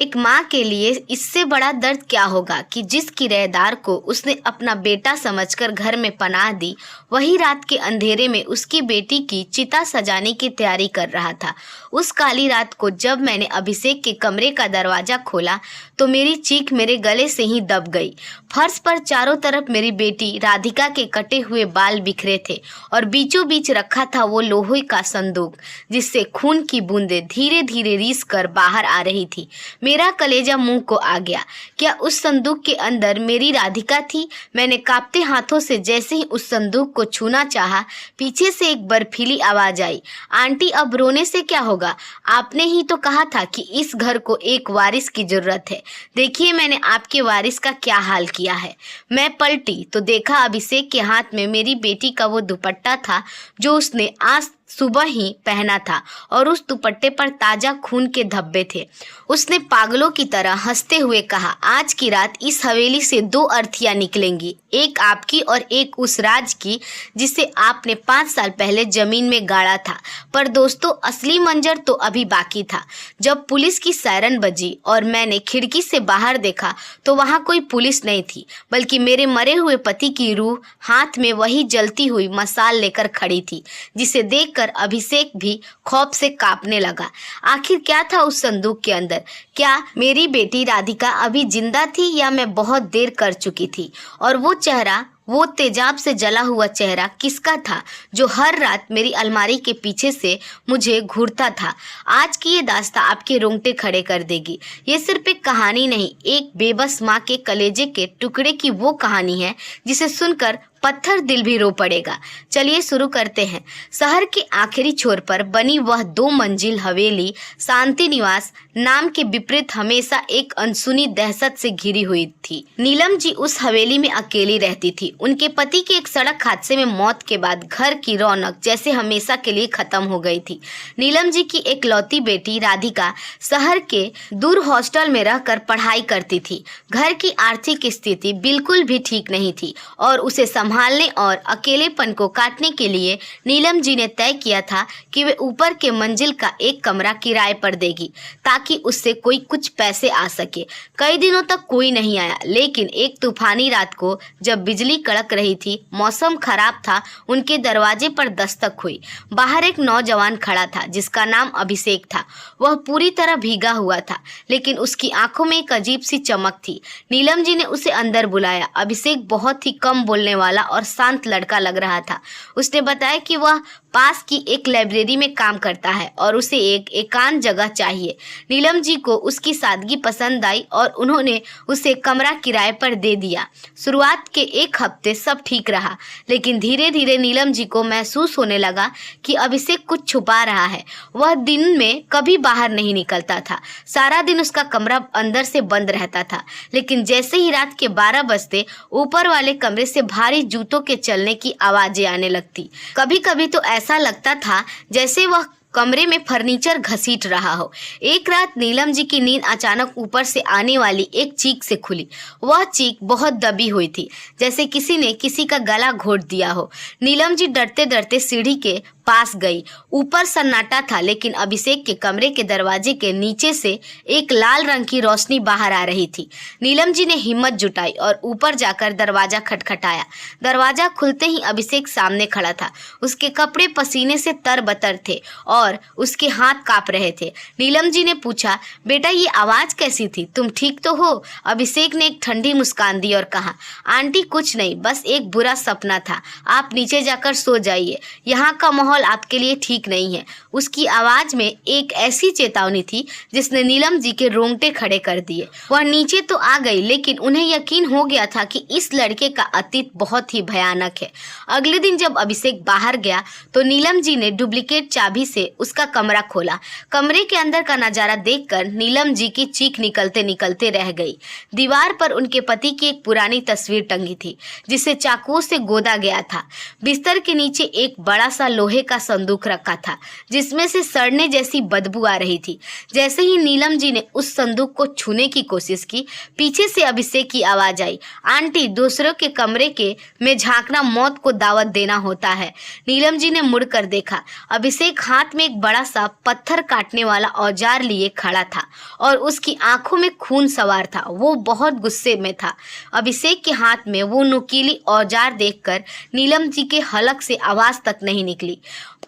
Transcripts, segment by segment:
एक माँ के लिए इससे बड़ा दर्द क्या होगा कि जिस किराएदार को उसने अपना बेटा समझकर घर में पनाह दी, वही रात के अंधेरे में उसकी बेटी की चिता सजाने की तैयारी कर रहा था। उस काली रात को जब मैंने अभिषेक के कमरे का दरवाजा खोला तो मेरी चीख मेरे गले से ही दब गई। फर्श पर चारों तरफ मेरी बेटी राधिका के कटे हुए बाल बिखरे थे और बीचों बीच रखा था वो लोहे का संदूक जिससे खून की बूंदें धीरे धीरे रीस कर बाहर आ रही थी। मेरा कलेजा मुंह को आ गया। क्या उस संदूक के अंदर मेरी राधिका थी? मैंने कांपते हाथों से जैसे ही उस संदूक को छूना चाहा, पीछे से एक बर्फीली आवाज आई, आंटी अब रोने से क्या होगा? आपने ही तो कहा था कि इस घर को एक वारिस की जरूरत है। देखिए मैंने आपके वारिस का क्या हाल किया है। मैं पलटी तो देखा अभिषेक के हाथ में मेरी बेटी का वो दुपट्टा था जो उसने आज सुबह ही पहना था और उस दुपट्टे पर ताजा खून के धब्बे थे। उसने पागलों की तरह हंसते हुए कहा, आज की रात इस हवेली से 2 अर्थियां निकलेंगी, एक आपकी और एक उस राज की जिसे आपने 5 साल पहले जमीन में गाड़ा था। पर दोस्तों, असली मंजर तो अभी बाकी था। जब पुलिस की सायरन बजी और मैंने खिड़की से बाहर देखा तो वहां कोई पुलिस नहीं थी, बल्कि मेरे मरे हुए पति की रूह हाथ में वही जलती हुई मसाल लेकर खड़ी थी जिसे देखकर अभिषेक भी खौफ से कांपने लगा। आखिर क्या था उस संदूक के अंदर? क्या मेरी बेटी राधिका अभी जिंदा थी या मैं बहुत देर कर चुकी थी? और वो चेहरा, वो तेजाब से जला हुआ चेहरा किसका था जो हर रात मेरी अलमारी के पीछे से मुझे घूरता था? आज की ये दास्तां आपके रोंगटे खड़े कर देगी। ये सिर्फ एक कहानी नहीं, एक बेबस माँ के कलेजे के टुकड़े की वो कहानी है जिसे सुनकर पत्थर दिल भी रो पड़ेगा। चलिए शुरू करते हैं। शहर के आखिरी छोर पर बनी वह 2 मंजिल हवेली शांति निवास नाम के विपरीत हमेशा एक अनसुनी दहशत से घिरी हुई थी। नीलम जी उस हवेली में अकेली रहती थी। उनके पति के एक सड़क हादसे में मौत के बाद घर की रौनक जैसे हमेशा के लिए खत्म हो गई थी। नीलम जी की एक लौती बेटी राधिका शहर के दूर हॉस्टल में रहकर पढ़ाई करती थी। घर की आर्थिक स्थिति बिल्कुल भी ठीक नहीं थी और उसे संभालने और अकेलेपन को काटने के लिए नीलम जी ने तय किया था कि वे ऊपर के मंजिल का एक कमरा किराए पर देगी ताकि उससे कोई कुछ पैसे आ सके। कई दिनों तक कोई नहीं आया, लेकिन एक तूफानी रात को जब बिजली कड़क रही थी, मौसम खराब था, उनके दरवाजे पर दस्तक हुई। बाहर एक नौजवान खड़ा था जिसका नाम अभिषेक था। वह पूरी तरह भीगा हुआ था, लेकिन उसकी आंखों में एक अजीब सी चमक थी। नीलम जी ने उसे अंदर बुलाया। अभिषेक बहुत ही कम बोलने वाला और शांत लड़का लग रहा था। उसने बताया कि वह पास की एक लाइब्रेरी में काम करता है और उसे एक एकांत जगह चाहिए। नीलम जी को उसकी सादगी पसंद आई और उन्होंने उसे कमरा किराए पर दे दिया। शुरुआत के 1 हफ्ते सब ठीक रहा, लेकिन धीरे धीरे नीलम जी को महसूस होने लगा कि अभिषेक कुछ छुपा रहा है। वह दिन में कभी बाहर नहीं निकलता था। सारा दिन उसका कमरा अंदर से बंद रहता था, लेकिन जैसे ही रात के 12 बजते ऊपर वाले कमरे से भारी जूतों के चलने की आवाजें आने लगती। कभी कभी तो ऐसा लगता था जैसे वह कमरे में फर्नीचर घसीट रहा हो। एक रात नीलम जी की नींद अचानक ऊपर से आने वाली एक चीख से खुली। वह चीख बहुत दबी हुई थी, जैसे किसी ने किसी का गला घोट दिया हो। नीलम जी डरते डरते सीढ़ी के पास गई। ऊपर सन्नाटा था, लेकिन अभिषेक के कमरे के दरवाजे के नीचे से एक लाल रंग की रोशनी बाहर आ रही थी। नीलम जी ने हिम्मत जुटाई और ऊपर जाकर दरवाजा खटखटाया। दरवाजा खुलते ही अभिषेक सामने खड़ा था। उसके कपड़े पसीने से तरबतर थे और उसके हाथ कांप रहे थे। नीलम जी ने पूछा, बेटा ये आवाज कैसी थी? तुम ठीक तो हो? अभिषेक ने एक ठंडी मुस्कान दी और कहा, आंटी कुछ नहीं, बस एक बुरा सपना था। आप नीचे जाकर सो जाइए, यहाँ का माहौल आपके लिए ठीक नहीं है। उसकी आवाज में एक ऐसी चेतावनी थी जिसने नीलम जी के रोंगटे खड़े कर दिए। वह नीचे तो आ गई, लेकिन उन्हें यकीन हो गया था कि इस लड़के का अतीत बहुत ही भयानक है। अगले दिन जब अभिषेक बाहर गया तो नीलम जी ने डुप्लीकेट चाबी से उसका कमरा खोला। कमरे के अंदर का नजारा देखकर नीलम जी की चीख निकलते निकलते रह गई। दीवार पर उनके पति की एक पुरानी तस्वीर टंगी थी जिसे चाकुओं से गोदा गया था। बिस्तर के नीचे एक बड़ा सा लोहे का संदूक रखा था जिसमें से सड़ने जैसी बदबू आ रही थी। जैसे ही नीलम जी ने उस संदूक को छूने की कोशिश की, पीछे से अभिषेक की आवाज आई, आंटी, दूसरों के कमरे के में झांकना मौत को दावत देना होता है। नीलम जी ने मुड़कर देखा। अभिषेक हाथ में एक बड़ा सा पत्थर काटने वाला औजार लिए खड़ा था और उसकी आंखों में खून सवार था। वो बहुत गुस्से में था। अभिषेक के हाथ में वो नुकीली औजार देखकर नीलम जी के हलक से आवाज तक नहीं निकली।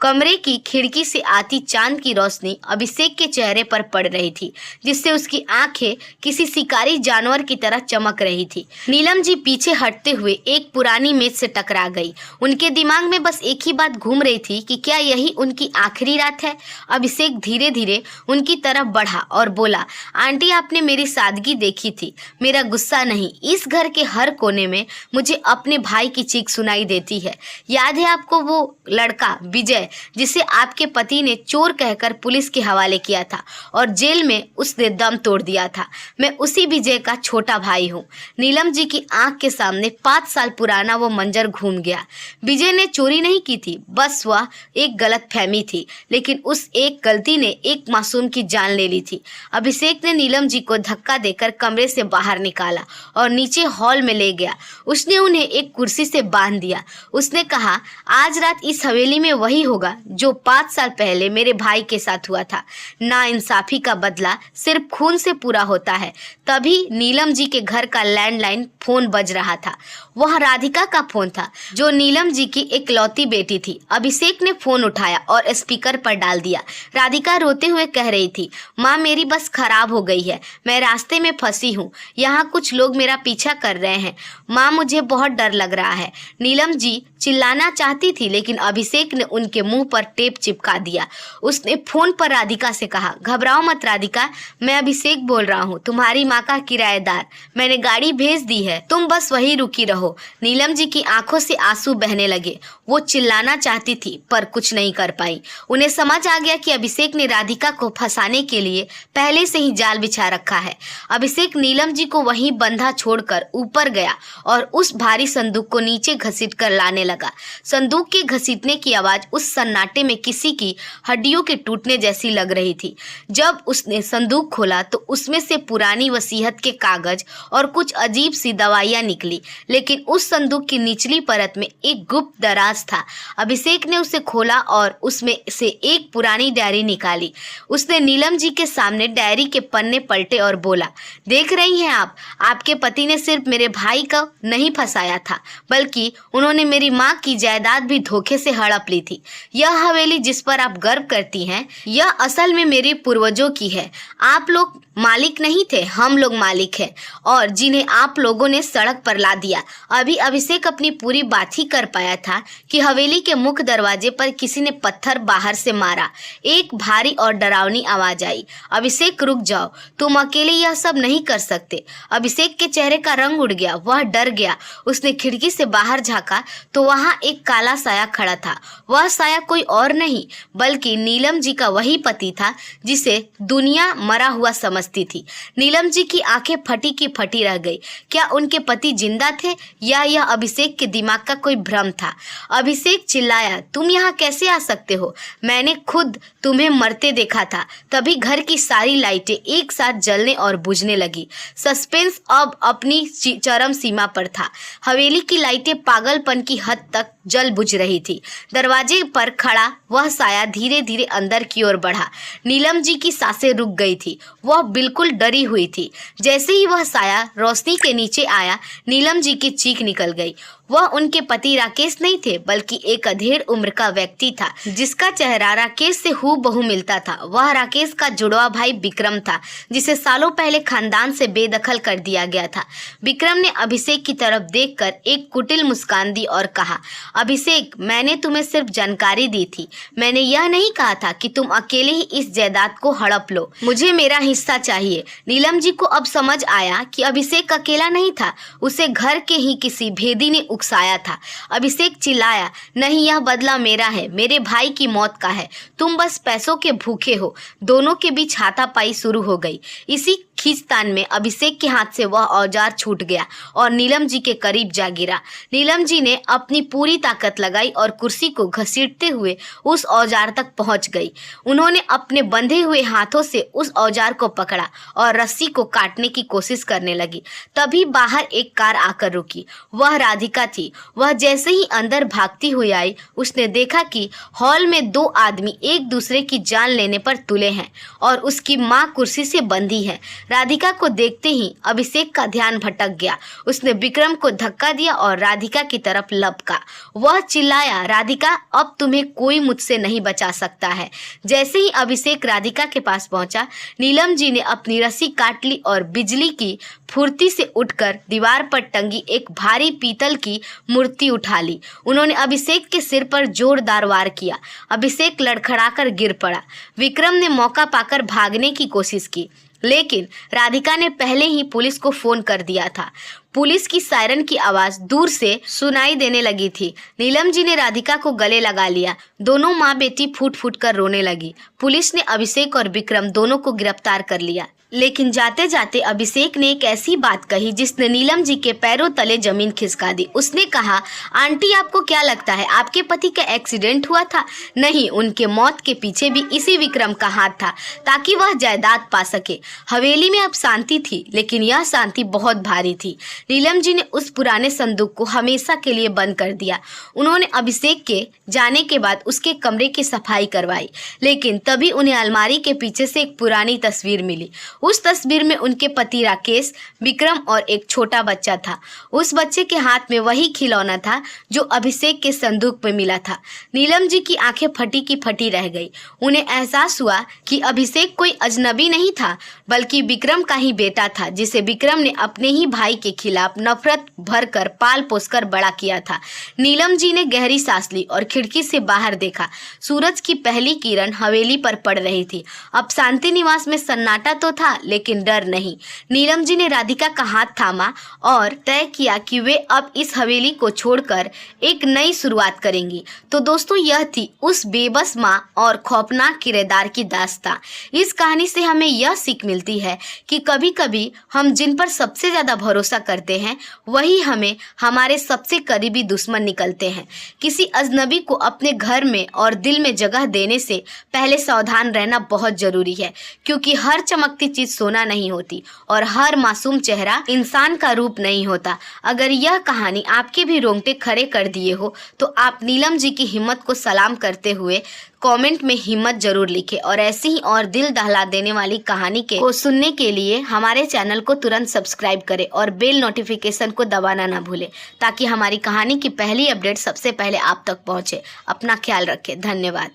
कमरे की खिड़की से आती चांद की रोशनी अभिषेक के चेहरे पर पड़ रही थी, जिससे उसकी आंखें किसी शिकारी जानवर की तरह चमक रही थी। नीलम जी पीछे हटते हुए एक पुरानी मेज से टकरा गई। उनके दिमाग में बस एक ही बात घूम रही थी कि क्या यही उनकी आखिरी रात है। अभिषेक धीरे धीरे उनकी तरफ बढ़ा और बोला, आंटी, आपने मेरी सादगी देखी थी, मेरा गुस्सा नहीं। इस घर के हर कोने में मुझे अपने भाई की चीख सुनाई देती है। याद है आपको वो लड़का विजय, जिसे आपके पति ने चोर कहकर पुलिस के हवाले किया था और जेल में उसने दम तोड़ दिया था? मैं उसी विजय का छोटा भाई हूँ। नीलम जी की आंख के सामने 5 साल पुराना वो मंजर घूम गया। विजय ने चोरी नहीं की थी, बस वह एक गलत फहमी थी, लेकिन उस एक गलती ने एक मासूम की जान ले ली थी। अभिषेक ने नीलम जी को धक्का देकर कमरे से बाहर निकाला और नीचे हॉल में ले गया। उसने उन्हें एक कुर्सी से बांध दिया। उसने कहा, आज रात इस हवेली में वही होगा जो 5 साल पहले मेरे भाई के साथ हुआ था। नाइंसाफी का बदला सिर्फ खून से पूरा होता है। तभी नीलम जी के घर का लैंडलाइन फोन बज रहा था। वह राधिका का फोन था, जो नीलम जी की इकलौती बेटी थी। अभिषेक ने फोन उठाया और स्पीकर पर डाल दिया। राधिका रोते हुए कह रही थी, माँ, मेरी बस खराब हो गई है, मैं रास्ते में फंसी हूँ, यहाँ कुछ लोग मेरा पीछा कर रहे हैं। माँ, मुझे बहुत डर लग रहा है। नीलम जी चिल्लाना चाहती थी, लेकिन अभिषेक ने उनके मुंह पर टेप चिपका दिया। उसने फोन पर राधिका से कहा, घबराओ मत राधिका, मैं अभिषेक बोल रहा हूँ, तुम्हारी माँ का किराएदार। मैंने गाड़ी भेज दी है, तुम बस वहीं रुकी रहो। नीलम जी की आंखों से आंसू बहने लगे। वो चिल्लाना चाहती थी पर कुछ नहीं कर पाई। उन्हें समझ आ गया कि अभिषेक ने राधिका को फंसाने के लिए पहले से ही जाल बिछा रखा है। अभिषेक नीलम जी को वहीं बंधा छोड़कर ऊपर गया और उस भारी संदूक को नीचे घसीट कर लाने लगा। संदूक के घसीटने की आवाज उस सन्नाटे में किसी की हड्डियों के टूटने जैसी लग रही थी। जब उसने संदूक खोला तो उसमें से पुरानी वसीयत के कागज और कुछ अजीब सी दवाइयां निकली, लेकिन उस संदूक की निचली परत में एक गुप्त दराज था। अभिषेक ने उसे खोला और उसमें से एक पुरानी डायरी निकाली। उसने नीलम जी के सामने डायरी के पन्ने पलटे और बोला, देख रही हैं आप, आपके पति ने सिर्फ मेरे भाई को नहीं फंसाया था, बल्कि उन्होंने मेरी माँ की जायदाद भी धोखे से हड़प ली थी। यह हवेली जिस पर आप गर्व करती हैं, यह असल में मेरे पूर्वजों की है। आप लोग मालिक नहीं थे, हम लोग मालिक हैं, और जिन्हें आप लोगों ने सड़क पर ला दिया। अभी अभिषेक अपनी पूरी बात ही कर पाया था कि हवेली के मुख्य दरवाजे पर किसी ने पत्थर बाहर से मारा। एक भारी और डरावनी आवाज आई, अभिषेक रुक जाओ, तुम अकेले यह सब नहीं कर सकते। अभिषेक के चेहरे का रंग उड़ गया, वह डर गया। उसने खिड़की से बाहर झांका तो वहाँ एक काला साया खड़ा था। वह साया कोई और नहीं बल्कि नीलम जी का वही पति था जिसे दुनिया मरा हुआ समझती थी। नीलम जी की आंखें फटी की फटी रह गई। क्या उनके पति जिंदा थे या यह अभिषेक के दिमाग का कोई भ्रम था? अभिषेक चिल्लाया, तुम यहाँ कैसे आ सकते हो? मैंने खुद तुम्हें मरते देखा था। तभी घर की सारी लाइटें एक साथ जलने और बुझने लगी। सस्पेंस अब अपनी चरम सीमा पर था। हवेली की लाइटें पागलपन की हद तक जल बुझ रही थी। दरवाजे पर खड़ा वह साया धीरे धीरे अंदर की ओर बढ़ा। नीलम जी की सांसें रुक गई थी। वह बिल्कुल डरी हुई थी। जैसे ही वह साया रोशनी के नीचे आया, नीलम जी की चीख निकल गई। वह उनके पति राकेश नहीं थे बल्कि एक अधेड़ उम्र का व्यक्ति था जिसका चेहरा राकेश से हूबहू मिलता था। वह राकेश का जुड़वा भाई विक्रम था, जिसे सालों पहले खानदान से बेदखल कर दिया गया था। विक्रम ने अभिषेक की तरफ देखकर एक कुटिल मुस्कान दी और कहा, अभिषेक, मैंने तुम्हें सिर्फ जानकारी दी थी। मैंने यह नहीं कहा था कि तुम अकेले ही इस जायदाद को हड़प लो। मुझे मेरा हिस्सा चाहिए। नीलम जी को अब समझ आया कि अभिषेक अकेला नहीं था, उसे घर के ही किसी भेदी ने उकसाया था। अभिषेक चिल्लाया, नहीं, यह बदला मेरा है, मेरे भाई की मौत का है। तुम बस पैसों के भूखे हो। दोनों के बीच हाथापाई शुरू हो गई। इसी खींचतान में अभिषेक के हाथ से वह औजार छूट गया और नीलम जी के करीब जा गिरा। नीलम जी ने अपनी पूरी ताकत लगाई और कुर्सी को घसीटते हुए उस औजार तक पहुंच गई। उन्होंने अपने बंधे हुए हाथों से उस औजार को पकड़ा और रस्सी को काटने की कोशिश करने लगी। तभी बाहर एक कार आकर रुकी। वह राधिका थी। वह जैसे ही अंदर भागती हुई आई, उसने देखा कि हॉल में दो आदमी एक दूसरे की जान लेने पर तुले हैं और उसकी मां कुर्सी से बंधी है। राधिका को देखते ही अभिषेक का ध्यान भटक गया। उसने विक्रम को धक्का दिया और राधिका की तरफ लपका। वह चिल्लाया, राधिका, अब तुम्हें कोई मुझसे नहीं बचा सकता है। जैसे ही अभिषेक राधिका के पास पहुंचा, नीलम जी ने अपनी रस्सी काट ली और बिजली की फुर्ती से उठकर दीवार पर टंगी एक भारी पीतल की मूर्ति उठा ली। उन्होंने अभिषेक के सिर पर जोरदार वार किया। अभिषेक लड़खड़ाकर गिर पड़ा। विक्रम ने मौका पाकर भागने की कोशिश की, लेकिन राधिका ने पहले ही पुलिस को फोन कर दिया था। पुलिस की सायरन की आवाज दूर से सुनाई देने लगी थी। नीलम जी ने राधिका को गले लगा लिया। दोनों माँ बेटी फूट फूट कर रोने लगी। पुलिस ने अभिषेक और विक्रम दोनों को गिरफ्तार कर लिया, लेकिन जाते जाते अभिषेक ने एक ऐसी बात कही जिसने नीलम जी के पैरों तले जमीन खिसका दी। उसने कहा, आंटी, आपको क्या लगता है आपके पति का एक्सीडेंट हुआ था? नहीं, उनके मौत के पीछे भी इसी विक्रम का हाथ था, ताकि वह जायदाद पा सके। हवेली में अब शांति थी, लेकिन यह शांति बहुत भारी थी। नीलम जी ने उस पुराने संदूक को हमेशा के लिए बंद कर दिया। उन्होंने अभिषेक के जाने के बाद उसके कमरे की सफाई करवाई, लेकिन तभी उन्हें अलमारी के पीछे से एक पुरानी तस्वीर मिली। उस तस्वीर में उनके पति राकेश, विक्रम और एक छोटा बच्चा था। उस बच्चे के हाथ में वही खिलौना था जो अभिषेक के संदूक में मिला था। नीलम जी की आंखें फटी की फटी रह गई। उन्हें एहसास हुआ कि अभिषेक कोई अजनबी नहीं था, बल्कि विक्रम का ही बेटा था, जिसे विक्रम ने अपने ही भाई के खिलाफ नफरत भरकर पाल पोसकर बड़ा किया था। नीलम जी ने गहरी सांस ली और खिड़की से बाहर देखा। सूरज की पहली किरण हवेली पर पड़ रही थी। अब शांति निवास में सन्नाटा तो था, लेकिन डर नहीं। नीलम जी ने राधिका का हाथ थामा और तय किया कि वे अब इस हवेली को छोड़कर एक नई शुरुआत करेंगी। तो दोस्तों, यह थी उस बेबस माँ और खौफनाक किरदार की दास्तां। इस कहानी से हमें यह सीख मिलती है कि कभी कभी हम जिन पर सबसे ज्यादा भरोसा करते हैं, वही हमें हमारे सबसे करीबी दुश्मन निकलते हैं। किसी अजनबी को अपने घर में और दिल में जगह देने से पहले सावधान रहना बहुत जरूरी है, क्योंकि हर चमकती चीज सोना नहीं होती और हर मासूम चेहरा इंसान का रूप नहीं होता। अगर यह कहानी आपके भी रोंगटे खड़े कर दिए हो, तो आप नीलम जी की हिम्मत को सलाम करते हुए कमेंट में हिम्मत जरूर लिखें और ऐसी ही और दिल दहला देने वाली कहानी को सुनने के लिए हमारे चैनल को तुरंत सब्सक्राइब करें और बेल नोटिफिकेशन को दबाना ना भूलें, ताकि हमारी कहानी की पहली अपडेट सबसे पहले आप तक पहुंचे। अपना ख्याल रखें। धन्यवाद।